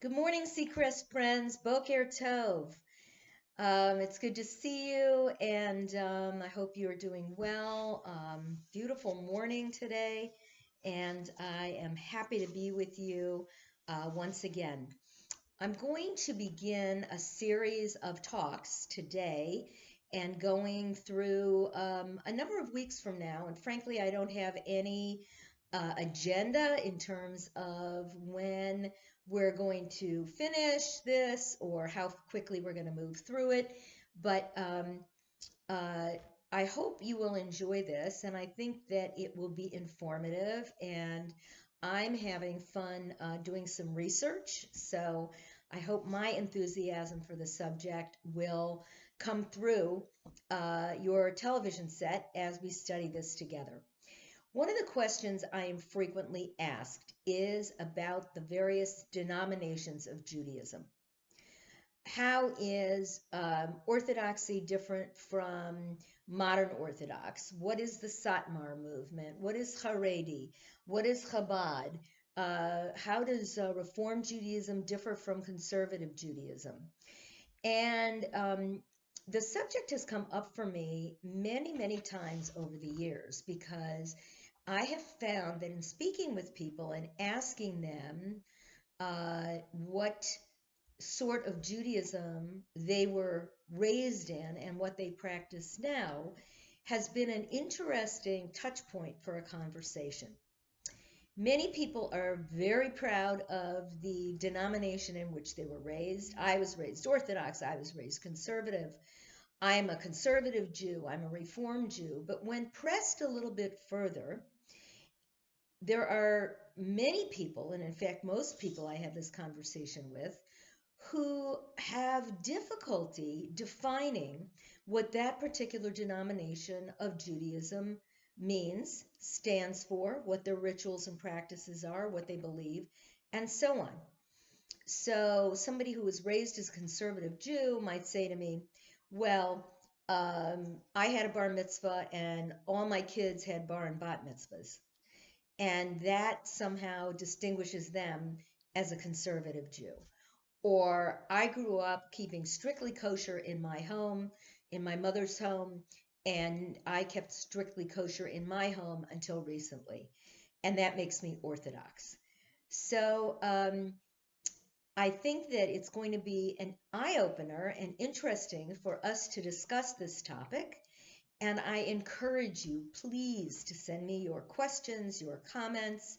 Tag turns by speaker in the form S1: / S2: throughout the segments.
S1: Good morning, Seacrest friends. Boker Tov. It's good to see you, and I hope you are doing well. Beautiful morning today, and I am happy to be with you once again. I'm going to begin a series of talks today and going through a number of weeks from now. And frankly, I don't have any agenda in terms of when we're going to finish this or how quickly we're going to move through it. But uh, I hope you will enjoy this, and I think that it will be informative. And I'm having fun doing some research, so I hope my enthusiasm for the subject will come through your television set as we study this together. One of the questions I am frequently asked is about the various denominations of Judaism. How is Orthodoxy different from modern Orthodox? What is the Satmar movement? What is Haredi? What is Chabad? How does Reform Judaism differ from conservative Judaism? And the subject has come up for me many, many times over the years because I have found that in speaking with people and asking them what sort of Judaism they were raised in and what they practice now has been an interesting touch point for a conversation. Many people are very proud of the denomination in which they were raised. I was raised Orthodox, I was raised conservative. I'm a conservative Jew, I'm a Reformed Jew. But when pressed a little bit further, there are many people, and in fact, most people I have this conversation with, who have difficulty defining what that particular denomination of Judaism means, stands for, what their rituals and practices are, what they believe, and so on. So, somebody who was raised as a conservative Jew might say to me, well, I had a bar mitzvah and all my kids had bar and bat mitzvahs. And that somehow distinguishes them as a conservative Jew. Or I grew up keeping strictly kosher in my home, in my mother's home, and I kept strictly kosher in my home until recently. And that makes me Orthodox. So I think that it's going to be an eye opener and interesting for us to discuss this topic. And I encourage you, please, to send me your questions, your comments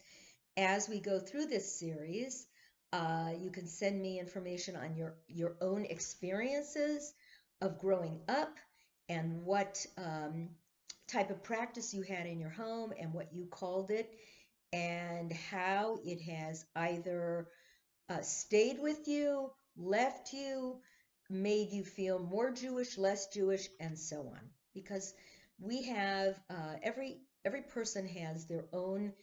S1: as we go through this series. You can send me information on your own experiences of growing up and what type of practice you had in your home and what you called it, and how it has either stayed with you, left you, made you feel more Jewish, less Jewish, and so on. Because we have every person has their own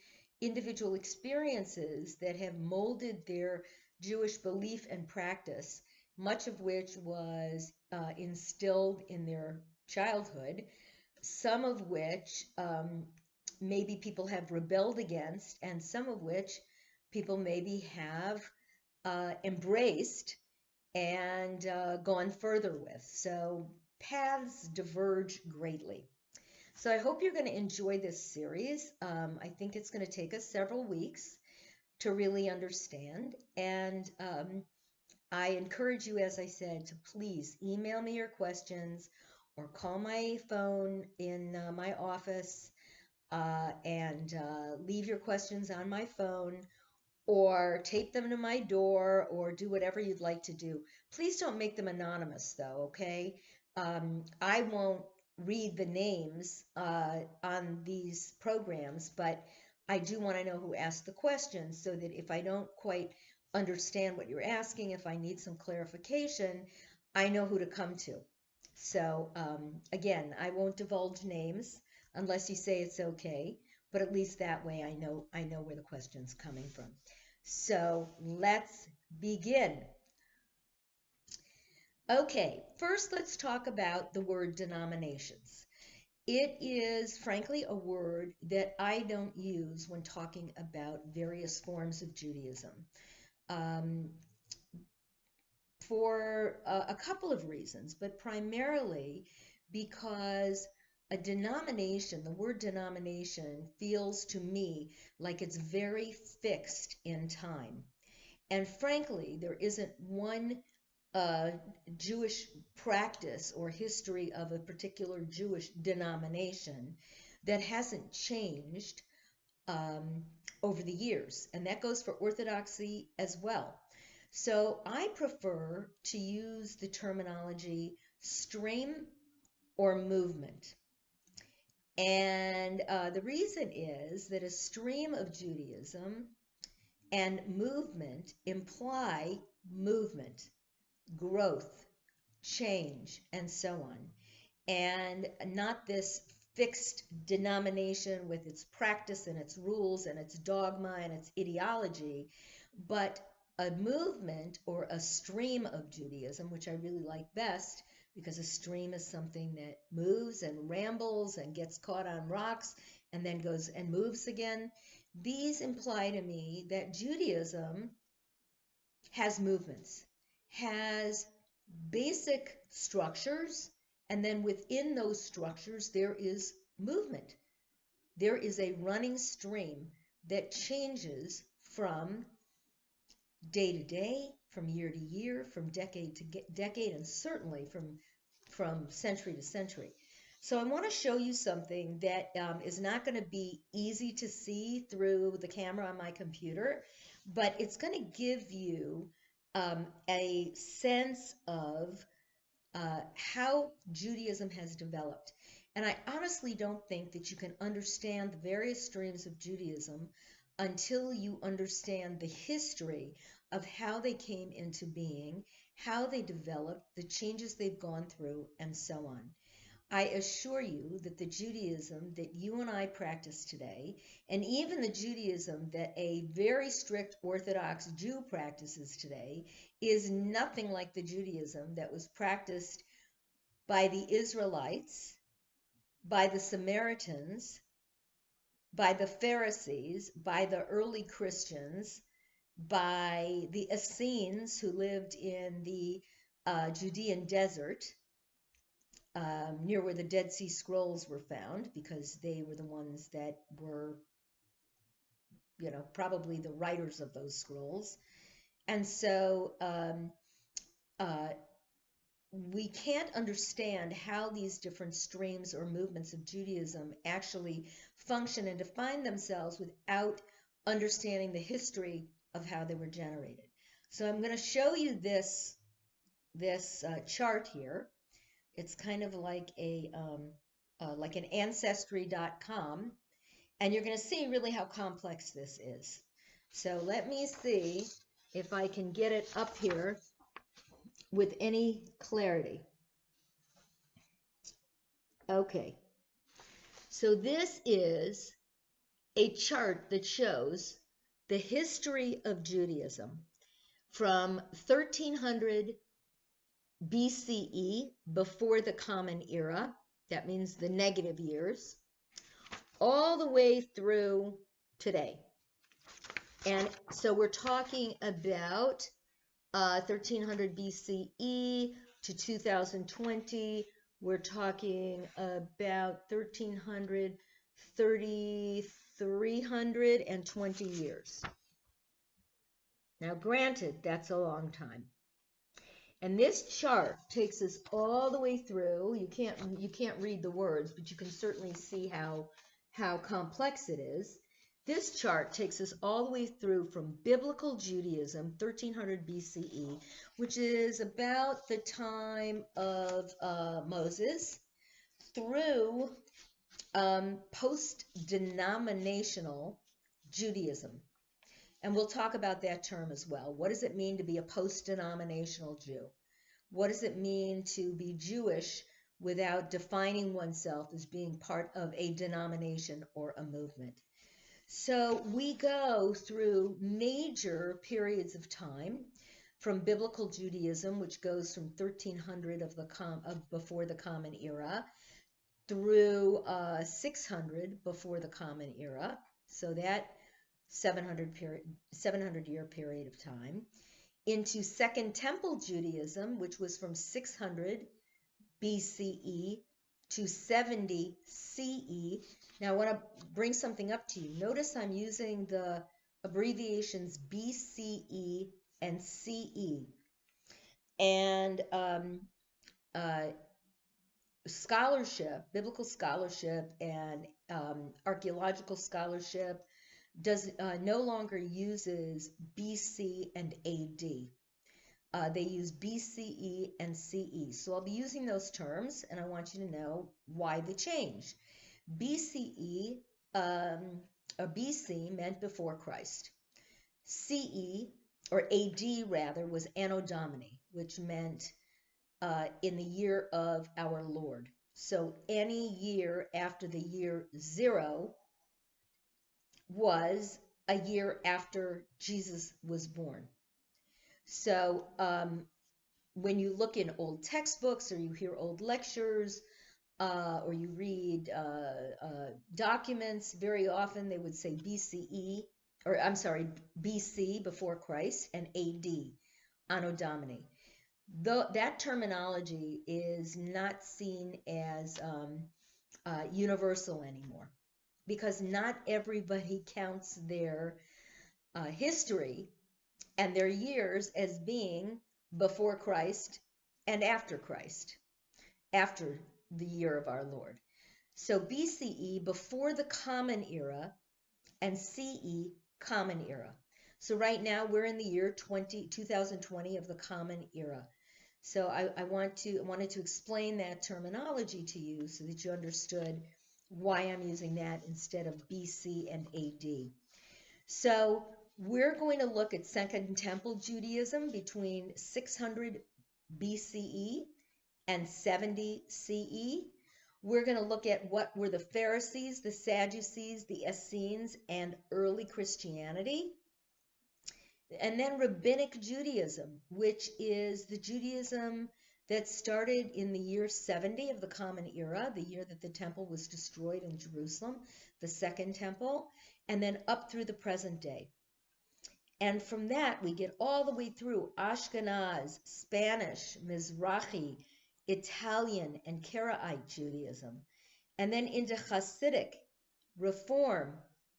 S1: individual experiences that have molded their Jewish belief and practice, much of which was instilled in their childhood, some of which maybe people have rebelled against, and some of which people maybe have embraced and gone further with. So paths diverge greatly. So I hope you're going to enjoy this series. I think it's going to take us several weeks to really understand. And I encourage you, as I said, to please email me your questions or call my phone in my office and leave your questions on my phone or tape them to my door or do whatever you'd like to do. Please don't make them anonymous, though, okay? I won't read the names on these programs, but I do want to know who asked the questions so that if I don't quite understand what you're asking, if I need some clarification, I know who to come to. So again, I won't divulge names unless you say it's okay, but at least that way I know where the question's coming from. So let's begin. Okay, first let's talk about the word denominations. It is frankly a word that I don't use when talking about various forms of Judaism. Um, for a couple of reasons, but primarily because a denomination, the word denomination, feels to me like it's very fixed in time. And frankly, there isn't one uh, Jewish practice or history of a particular Jewish denomination that hasn't changed um, over the years, and that goes for Orthodoxy as well. So I prefer to use the terminology stream or movement. And the reason is that a stream of Judaism and movement imply movement, growth, change, and so on, and not this fixed denomination with its practice and its rules and its dogma and its ideology, but a movement or a stream of Judaism, which I really like best because a stream is something that moves and rambles and gets caught on rocks and then goes and moves again. These imply to me that Judaism has movements, has basic structures, and then within those structures, there is movement. There is a running stream that changes from day to day, from year to year, from decade to decade, and certainly from century to century. So I want to show you something that is not going to be easy to see through the camera on my computer, but it's going to give you a sense of how Judaism has developed. And I honestly don't think that you can understand the various streams of Judaism until you understand the history of how they came into being, how they developed, the changes they've gone through, and so on. I assure you that the Judaism that you and I practice today, and even the Judaism that a very strict Orthodox Jew practices today, is nothing like the Judaism that was practiced by the Israelites, by the Samaritans, by the Pharisees, by the early Christians, by the Essenes who lived in the Judean desert, near where the Dead Sea Scrolls were found, because they were the ones that were, probably the writers of those scrolls. And so we can't understand how these different streams or movements of Judaism actually function and define themselves without understanding the history of how they were generated. So I'm going to show you this chart here. It's kind of like an ancestry.com, and you're going to see really how complex this is. So let me see if I can get it up here with any clarity. Okay, so this is a chart that shows the history of Judaism from 1300 BCE, before the Common Era, that means the negative years, all the way through today. And so we're talking about 1300 BCE to 2020. We're talking about 1300, 3,320 years. Now, granted, that's a long time. And this chart takes us all the way through. You can't read the words, but you can certainly see how complex it is. This chart takes us all the way through from biblical Judaism, 1300 BCE, which is about the time of Moses, through post-denominational Judaism. And we'll talk about that term as well. What does it mean to be a post-denominational Jew? What does it mean to be Jewish without defining oneself as being part of a denomination or a movement? So we go through major periods of time, from biblical Judaism, which goes from 1300 of before the Common Era, through 600 before the Common Era. So that 700 year period of time. into Second Temple Judaism, which was from 600 BCE to 70 CE. Now, I want to bring something up to you. Notice I'm using the abbreviations BCE and CE. And uh, scholarship, biblical scholarship, and archaeological scholarship does no longer uses BC and AD. They use BCE and CE. So I'll be using those terms, and I want you to know why they changed. BCE, or BC, meant before Christ. CE, or AD rather, was Anno Domini, which meant in the year of our Lord. So any year after the year 0 was a year after Jesus was born. So when you look in old textbooks, or you hear old lectures, or you read documents, very often they would say BCE, or I'm sorry, BC, before Christ, and AD, Anno Domini. That terminology is not seen as universal anymore, because not everybody counts their history and their years as being before Christ and after Christ, after the year of our Lord. So BCE, before the Common Era, and CE, Common Era. So right now we're in the year 2020 of the Common Era. So I wanted to explain that terminology to you so that you understood why I'm using that instead of BC and AD. So we're going to look at Second Temple Judaism between 600 BCE and 70 CE. We're going to look at what were the Pharisees, the Sadducees, the Essenes, and early Christianity. And then Rabbinic Judaism, which is the Judaism that started in the year 70 of the Common Era, the year that the temple was destroyed in Jerusalem, the Second Temple, and then up through the present day. And from that, we get all the way through Ashkenaz, Spanish, Mizrahi, Italian, and Karaite Judaism, and then into Hasidic, Reform,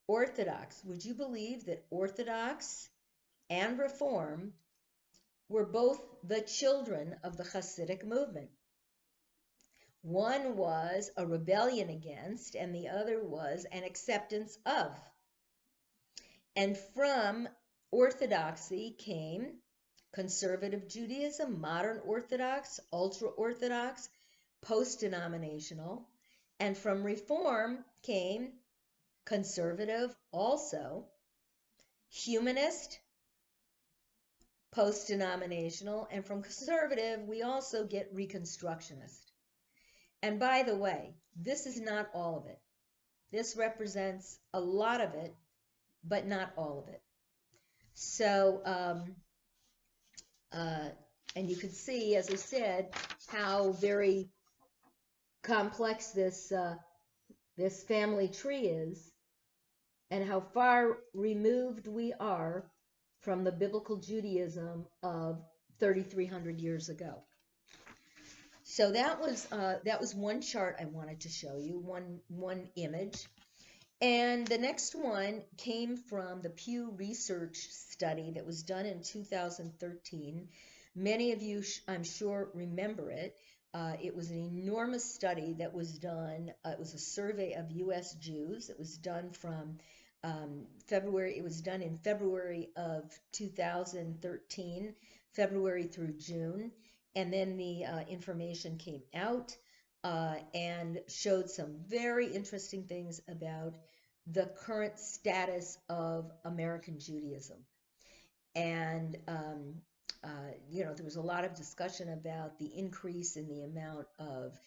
S1: Orthodox. Would you believe that Orthodox and Reform were both the children of the Hasidic movement? One was a rebellion against, and the other was an acceptance of. And from Orthodoxy came conservative Judaism, modern Orthodox, ultra-Orthodox, post-denominational. And from Reform came conservative also, humanist, post-denominational, and from conservative we also get Reconstructionist. And by the way, this is not all of it. This represents a lot of it, but not all of it. So, and you can see, as I said, how very complex this family tree is, and how far removed we are from the biblical Judaism of 3,300 years ago. So that was one chart I wanted to show you, one image. And the next one came from the Pew Research study that was done in 2013. Many of you, I'm sure, remember it. It was an enormous study that was done. It was a survey of U.S. Jews. It was done from February. It was done in February of 2013, February through June. And then the information came out and showed some very interesting things about the current status of American Judaism. And there was a lot of discussion about the increase in the amount of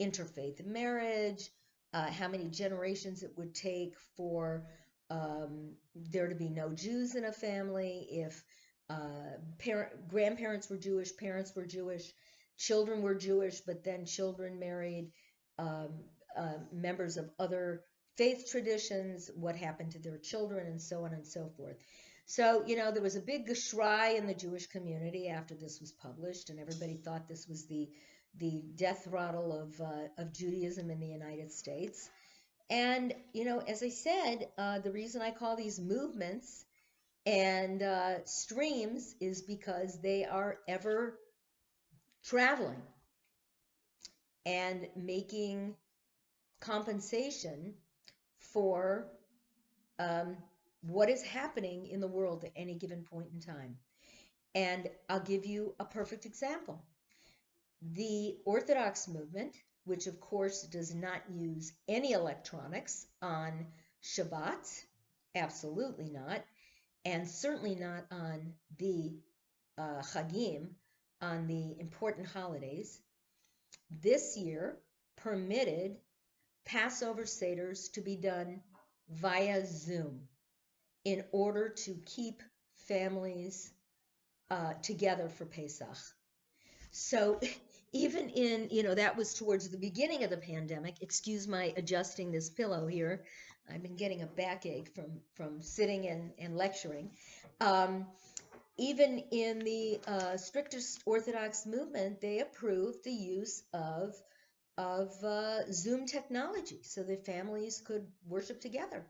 S1: interfaith marriage, how many generations it would take for there to be no Jews in a family, if grandparents were Jewish, parents were Jewish, children were Jewish, but then children married members of other faith traditions, what happened to their children, and so on and so forth. So, there was a big geschrei in the Jewish community after this was published, and everybody thought this was the death throttle of Judaism in the United States. And, as I said, the reason I call these movements and streams is because they are ever traveling and making compensation for what is happening in the world at any given point in time. And I'll give you a perfect example. The Orthodox movement, which of course does not use any electronics on Shabbat, absolutely not, and certainly not on the Chagim, on the important holidays, this year permitted Passover Seders to be done via Zoom in order to keep families together for Pesach. So even in, that was towards the beginning of the pandemic. Excuse my adjusting this pillow here. I've been getting a backache from sitting and lecturing. Even in the strictest Orthodox movement, they approved the use of Zoom technology so that families could worship together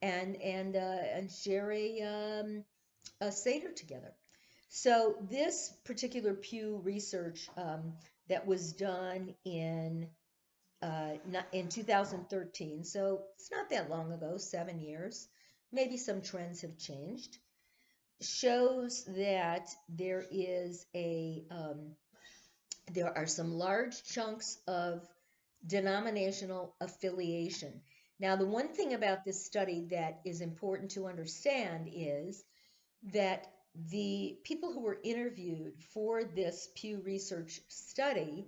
S1: and share a Seder together. So this particular Pew research that was done in 2013, so it's not that long ago, 7 years, maybe some trends have changed, shows that there are some large chunks of denominational affiliation. Now, the one thing about this study that is important to understand is that the people who were interviewed for this Pew Research study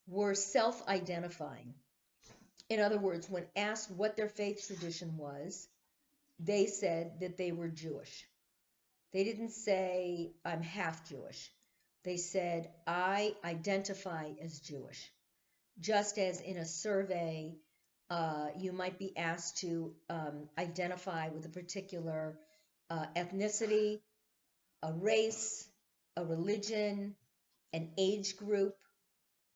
S1: were self-identifying. In other words, when asked what their faith tradition was, they said that they were Jewish. They didn't say, I'm half Jewish. They said, I identify as Jewish. Just as in a survey, you might be asked to identify with a particular ethnicity, a race, a religion, an age group,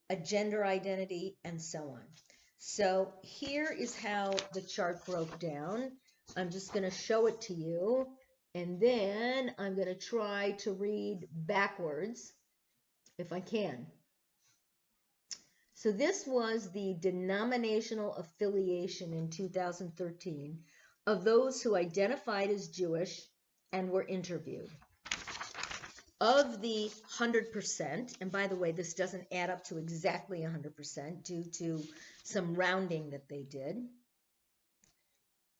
S1: a gender identity, and so on. So here is how the chart broke down. I'm just going to show it to you, and then I'm going to try to read backwards if I can. So this was the denominational affiliation in 2013 of those who identified as Jewish and were interviewed. Of the 100%, and by the way, this doesn't add up to exactly 100% due to some rounding that they did,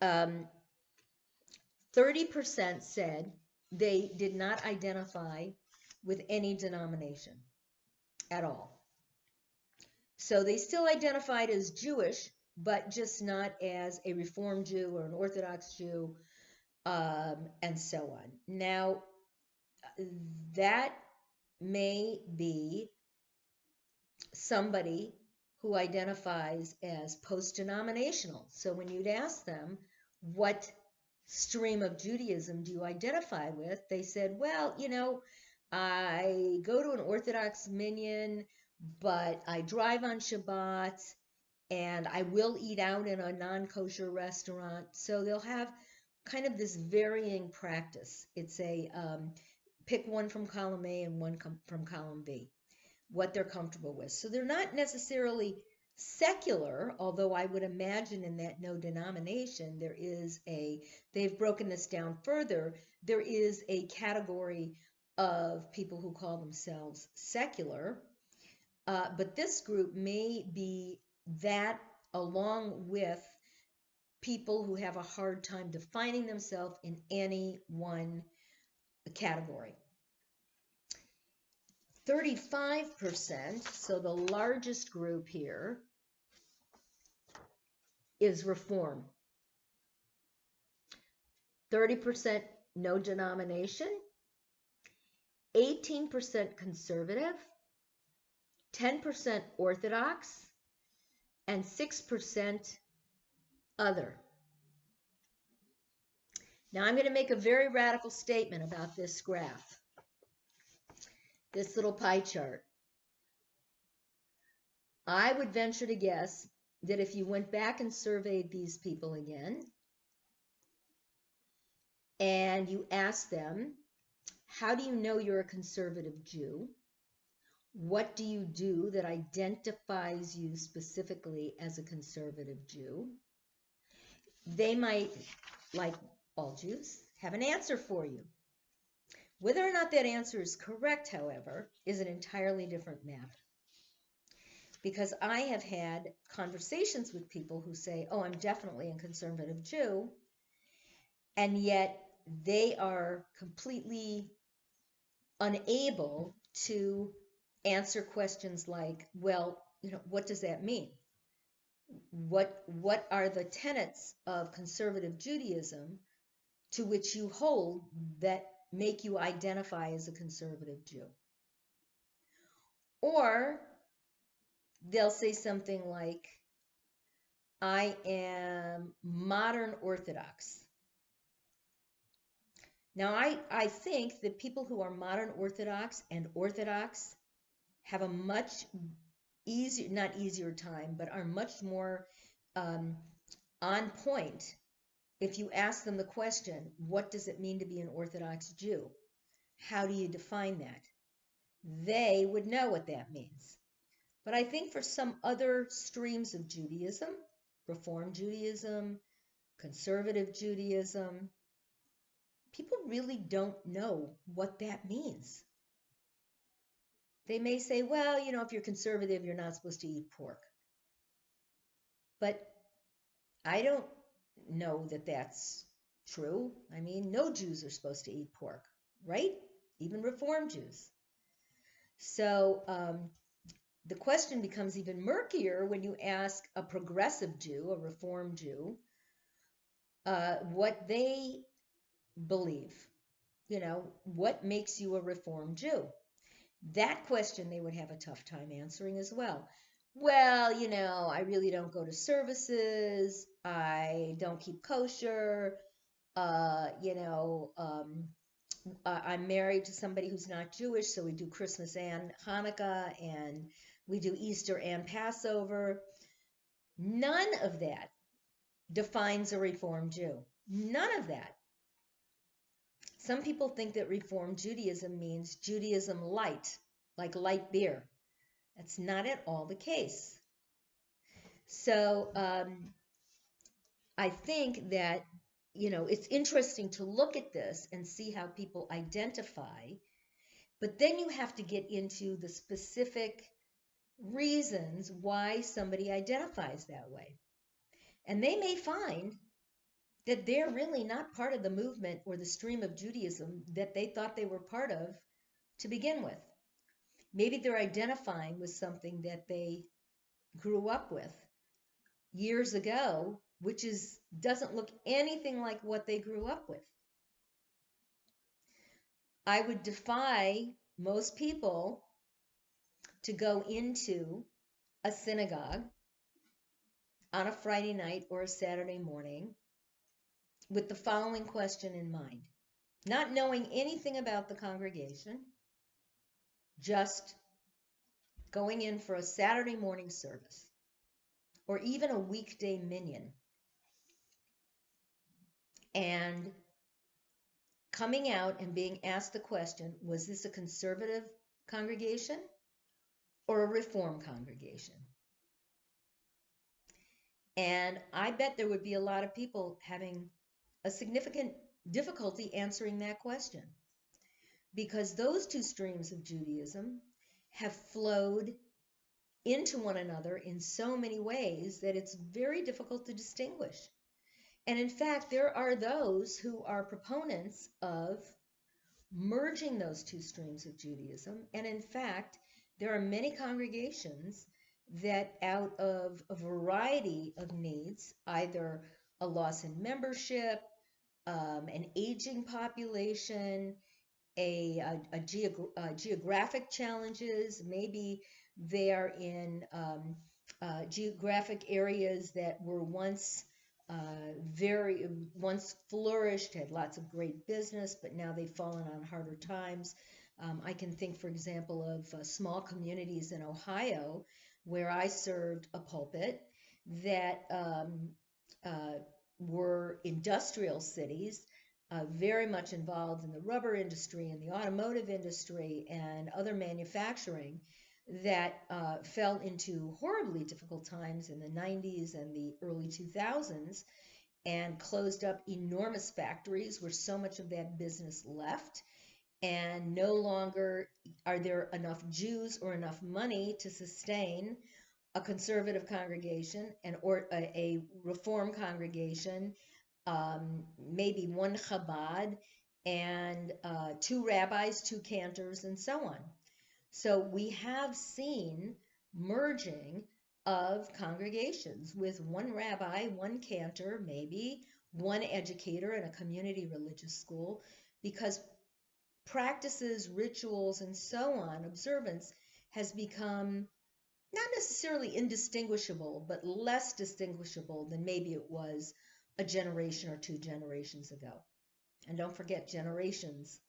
S1: 30% said they did not identify with any denomination at all. So they still identified as Jewish, but just not as a Reform Jew or an Orthodox Jew, and so on. Now, that may be somebody who identifies as post-denominational. So when you'd ask them, what stream of Judaism do you identify with? They said, well, I go to an Orthodox minyan, but I drive on Shabbat, and I will eat out in a non-kosher restaurant. So they'll have kind of this varying practice. It's a pick one from column A and one from column B, what they're comfortable with. So they're not necessarily secular, although I would imagine in that no denomination, they've broken this down further, there is a category of people who call themselves secular, but this group may be that along with people who have a hard time defining themselves in any one category. 35%, so the largest group here, is Reform. 30% no denomination, 18% conservative, 10% Orthodox, and 6% other. Now I'm going to make a very radical statement about this graph, this little pie chart. I would venture to guess that if you went back and surveyed these people again, and you asked them, how do you know you're a conservative Jew? What do you do that identifies you specifically as a conservative Jew? They might, like all Jews, have an answer for you. Whether or not that answer is correct, however, is an entirely different matter. Because I have had conversations with people who say, oh, I'm definitely a conservative Jew, and yet they are completely unable to answer questions like, well, what does that mean? What are the tenets of conservative Judaism to which you hold that make you identify as a conservative Jew? Or they'll say something like, I am modern Orthodox. Now, I think that people who are modern Orthodox and Orthodox have a much easier, not easier time, but are much more on point if you ask them the question, what does it mean to be an Orthodox Jew? How do you define that? They would know what that means. But I think for some other streams of Judaism, Reform Judaism, Conservative Judaism, people really don't know what that means. They may say, well, if you're conservative, you're not supposed to eat pork. But I don't know that that's true. I mean, no Jews are supposed to eat pork, right? Even Reform Jews. So the question becomes even murkier when you ask a progressive Jew, a Reform Jew, what they believe. What makes you a Reform Jew? That question they would have a tough time answering as well. Well, I really don't go to services. I don't keep kosher. I'm married to somebody who's not Jewish, so we do Christmas and Hanukkah, and we do Easter and Passover. None of that defines a Reform Jew. None of that. Some people think that Reform Judaism means Judaism light, like light beer. That's not at all the case. So I think that, it's interesting to look at this and see how people identify, but then you have to get into the specific reasons why somebody identifies that way. And they may find that they're really not part of the movement or the stream of Judaism that they thought they were part of to begin with. Maybe they're identifying with something that they grew up with years ago, which doesn't look anything like what they grew up with. I would defy most people to go into a synagogue on a Friday night or a Saturday morning with the following question in mind. Not knowing anything about the congregation, just going in for a Saturday morning service or even a weekday minyan and coming out and being asked the question, was this a conservative congregation or a Reform congregation? And I bet there would be a lot of people having a significant difficulty answering that question, because those two streams of Judaism have flowed into one another in so many ways that it's very difficult to distinguish. And in fact, there are those who are proponents of merging those two streams of Judaism. And in fact, there are many congregations that, out of a variety of needs, either a loss in membership, an aging population, geographic challenges, maybe they're in geographic areas that were once very once flourished, had lots of great business, but now they've fallen on harder times. I can think, for example, of small communities in Ohio where I served a pulpit that were industrial cities, very much involved in the rubber industry and the automotive industry and other manufacturing that fell into horribly difficult times in the 90s and the early 2000s and closed up enormous factories where so much of that business left. And no longer are there enough Jews or enough money to sustain a conservative congregation and or a reform congregation, maybe one Chabad, and two rabbis, two cantors, and so on. So we have seen merging of congregations with one rabbi, one cantor, maybe one educator in a community religious school, because practices, rituals, and so on, observance has become not necessarily indistinguishable, but less distinguishable than maybe it was a generation or two generations ago. And don't forget, generations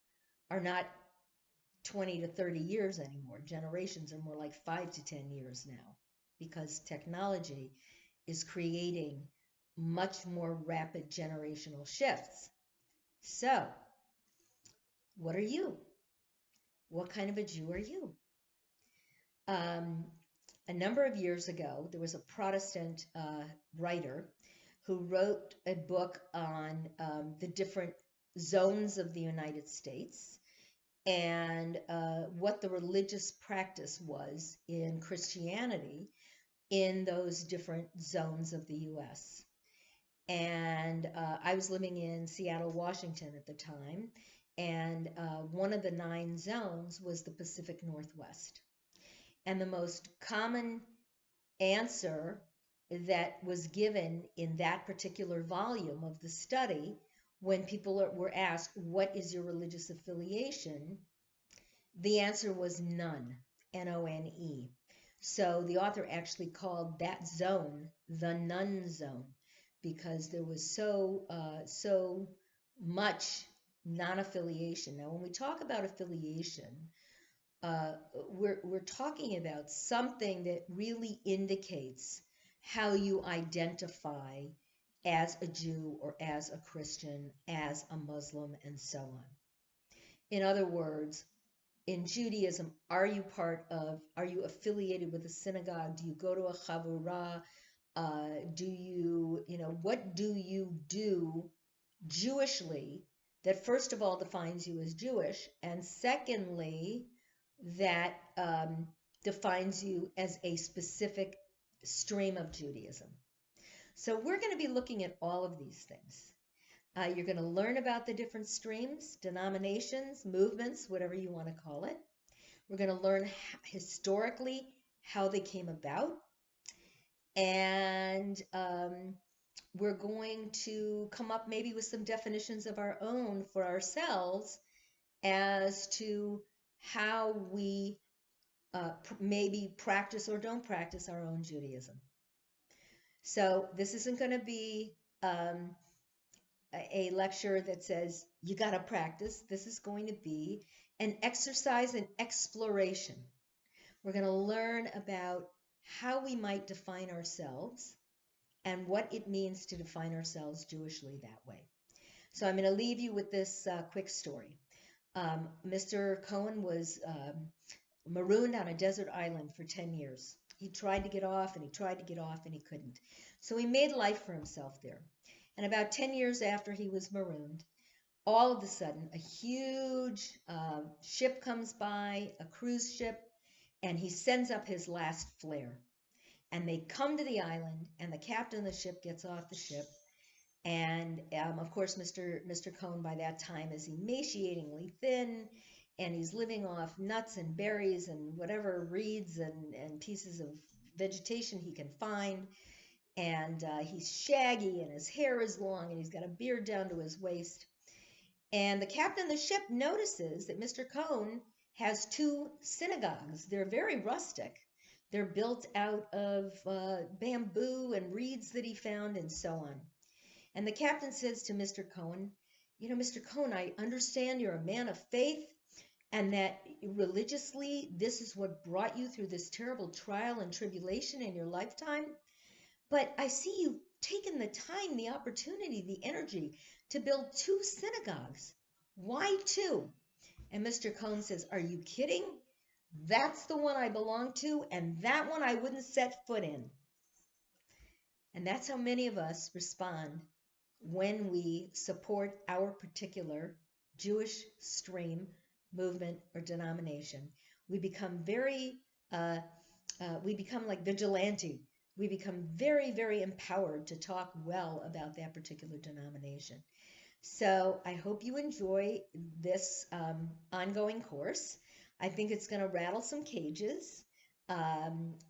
S1: are not 20 to 30 years anymore. Generations are more like 5 to 10 years now because technology is creating much more rapid generational shifts. So, what are you? What kind of a Jew are you? A number of years ago, there was a Protestant writer who wrote a book on the different zones of the United States and what the religious practice was in Christianity in those different zones of the US. And I was living in Seattle, Washington at the time, and one of the 9 zones was the Pacific Northwest. And the most common answer that was given in that particular volume of the study when people were asked, what is your religious affiliation? The answer was none, N-O-N-E. So the author actually called that zone the none zone because there was so much non-affiliation. Now, when we talk about affiliation, we're talking about something that really indicates how you identify as a Jew or as a Christian, as a Muslim, and so on. In other words, in Judaism, are you affiliated with a synagogue? Do you go to a chavurah? What do you do Jewishly that first of all defines you as Jewish, and secondly, that defines you as a specific stream of Judaism. So we're going to be looking at all of these things. You're going to learn about the different streams, denominations, movements, whatever you want to call it. We're going to learn historically how they came about. And we're going to come up maybe with some definitions of our own for ourselves as to how we maybe practice or don't practice our own Judaism. So this isn't going to be a lecture that says you got to practice. This is going to be an exercise in exploration. We're going to learn about how we might define ourselves and what it means to define ourselves Jewishly that way. So I'm going to leave you with this quick story. Mr. Cohen was marooned on a desert island for 10 years. He tried to get off and he tried to get off and he couldn't. So he made life for himself there. And about 10 years after he was marooned, all of a sudden a huge ship comes by, a cruise ship, and he sends up his last flare. And they come to the island and the captain of the ship gets off the ship. And of course, Mr. Cohen by that time is emaciatingly thin, and he's living off nuts and berries and whatever reeds and pieces of vegetation he can find. And he's shaggy and his hair is long and he's got a beard down to his waist. And the captain of the ship notices that Mr. Cohen has 2 synagogues. They're very rustic. They're built out of bamboo and reeds that he found and so on. And the captain says to Mr. Cohen, you know, Mr. Cohen, I understand you're a man of faith and that religiously this is what brought you through this terrible trial and tribulation in your lifetime. But I see you've taken the time, the opportunity, the energy to build 2 synagogues. Why 2? And Mr. Cohen says, are you kidding? That's the one I belong to, and that one I wouldn't set foot in. And that's how many of us respond when we support our particular Jewish stream, movement, or denomination. We become we become like vigilante. We become very, very empowered to talk well about that particular denomination. So I hope you enjoy this ongoing course. I think it's going to rattle some cages.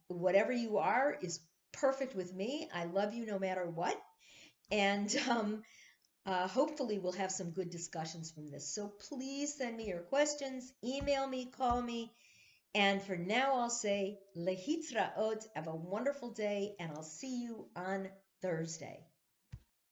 S1: Whatever you are is perfect with me. I love you no matter what. And hopefully we'll have some good discussions from this. So please send me your questions, email me, call me. And for now, I'll say lehitraot. Have a wonderful day, and I'll see you on Thursday.